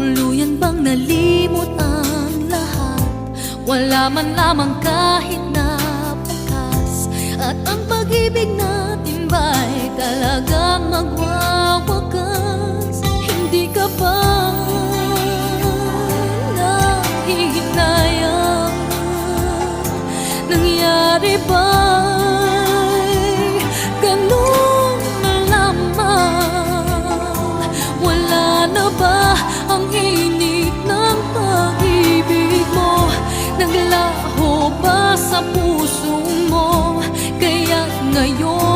Tuluyan bang nalimot ang lahat? Wala man lamang kahit na bakas. At ang pag-ibig natin ba'y talagang magwawakas? Hindi ka ba nahihinayang? Nangyari ba'y ganun na lamang? Wala na ba ang init ng pag-ibig mo? Naglaho ba sa puso mo? Kaya ngayon